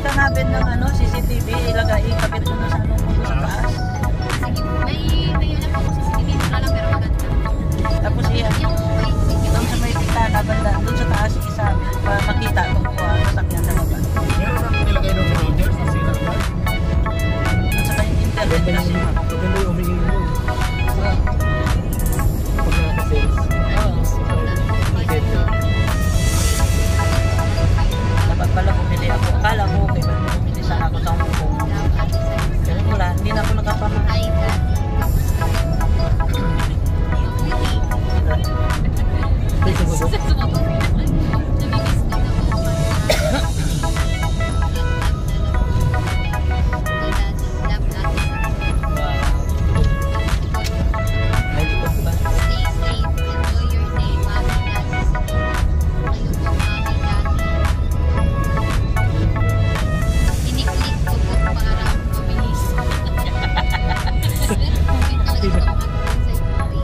ka nga Ben ng ano, CCTV, ilagay, ikabit mo na sa ano mo sa taas. Sige, may alam ako CCTV, wala lang pero maganda. Tapos iyan, doon sa may bintana, banda, doon sa taas isa, para makita itong sasakyan sa baba. Meron na nilagay doon sa Rogers na sila. At saka yung internet kasi. Maganda yung umingin mo. Pag nakaka-sales. Dapat pala bumili ako. Akala ko okay ba? Bumili sana ako sa Hong Kong. Pero wala, hindi na ako nakapamahal.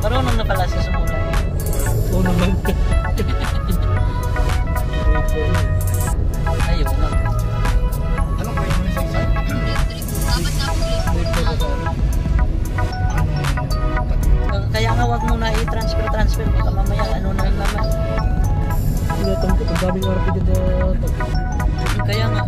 Marunong na pala sa sumula. Oo naman. Ayaw na. Anong kayo mo sa isa? Kaya nga wag mo na i-transfer baka mamaya ano na naman. Tinatangkot ang daming RP dyan na Kaya nga.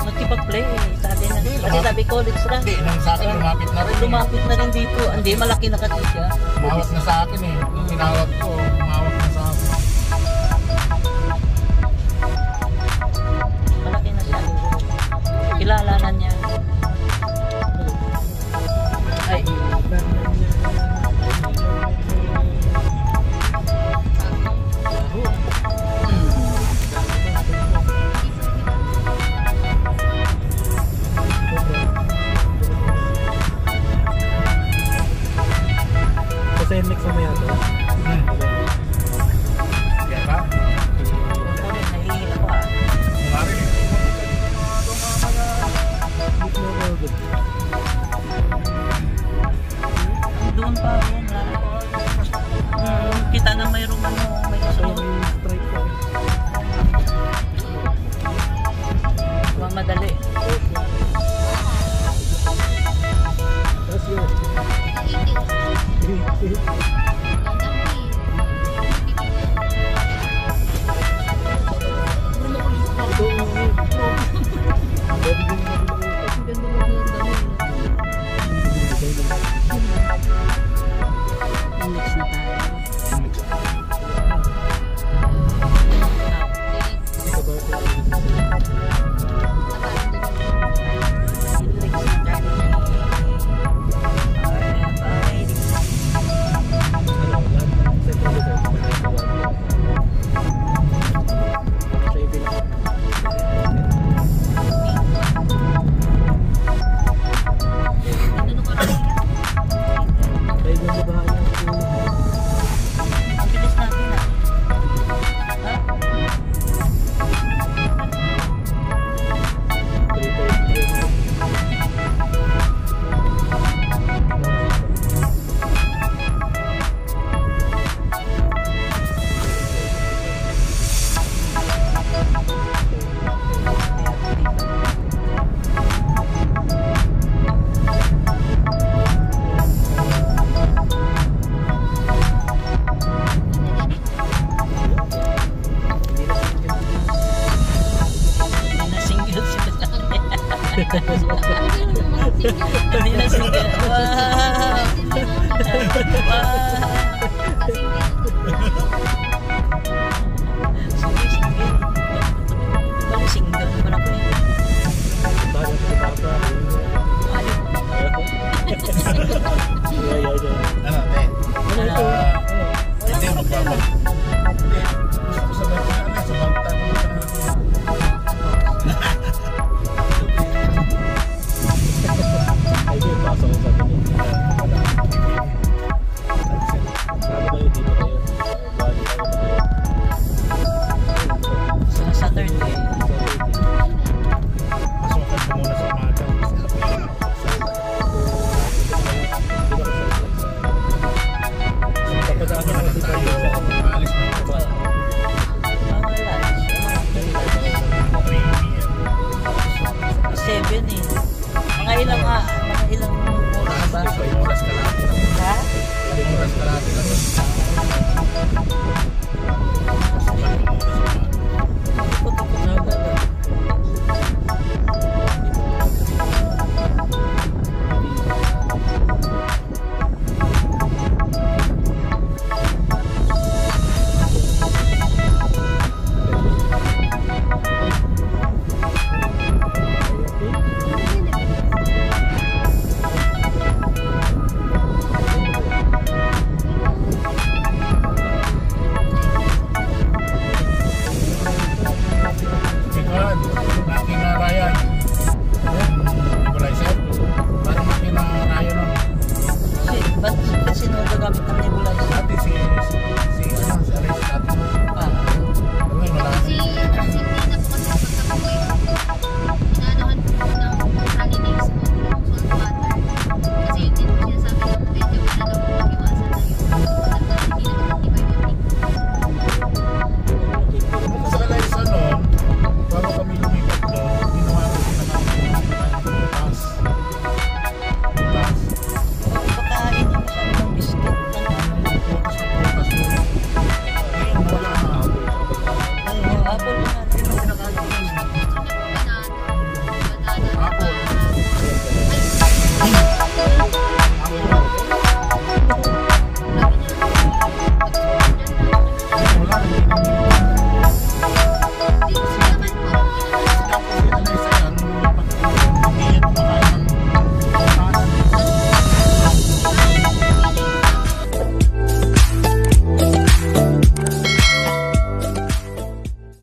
Nagkipag-play sabi na. Kasi sabi college lang. Hindi, nang sa akin lumapit na rin. Lumapit na rin dito. Hindi, malaki na kasi siya. Umawat na sa akin eh. Nung tinawag ko, umawat na sa akin. Malaki na siya. Kilala na niya. Ay. Kasi next mamaya to. Hindi na single. Wow! Wow!